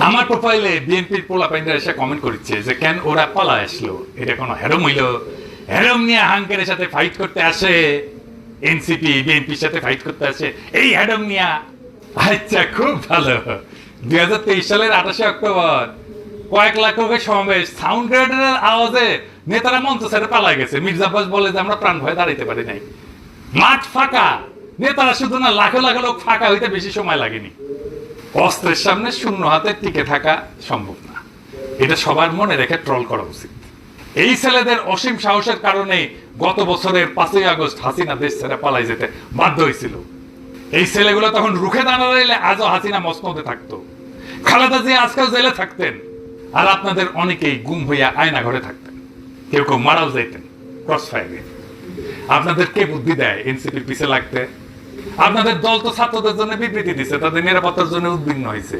আমার প্রোফাইলে বিএনপির পোলাপাইনরা এসে কমেন্ট করছে যে কেন ওরা পালা আসলো, এটা কোনো হেরম হইল? হেরম নিয়ে হাঙ্কের সাথে ফাইট করতে আসে, এনসিপি বিএনপির সাথে ফাইট করতে আসে এই হেরম নিয়া। আচ্ছা, খুব ভালো। 2023 সালের 28 অক্টোবর কয়েক লাখ লোকের সমাবেশ, সাউন্ড গ্রেনেডের আওয়াজে নেতারা মঞ্চ ছেড়ে পালা গেছে। মির্জা আব্বাস বলে যে আমরা প্রাণ ভয়ে দাঁড়াইতে পারি নাই। মাঠ ফাঁকা, নেতারা শুধু না লাখো লাখো লোক ফাঁকা হইতে বেশি সময় লাগেনি। অস্ত্রের সামনে শূন্য হাতে টিকে থাকা সম্ভব না, এটা সবার মনে রেখে ট্রল করা উচিত। এই ছেলেদের অসীম সাহসের কারণে গত বছরের 5ই আগস্ট হাসিনা দেশ ছেড়ে পালাই যেতে বাধ্য হয়েছিল। এই ছেলেগুলো তখন রুখে দাঁড়ালে আজও হাসিনা মসনদে থাকতো, খালেদা জিয়া আজকাল জেলে থাকতেন, আর আপনাদের অনেকেই গুম হইয়া আয়না ঘরে থাকতেন, কেউ কেউ মারাও যাইতেন ক্রস ফায়ারে। আপনাদের কে বুদ্ধি দেয় এনসিপির পিছে লাগতে? আপনাদের দল তো ছাত্রদের জন্য বিবৃতি দিচ্ছে, তাদের নিরাপত্তার জন্য উদ্বিগ্ন হয়েছে।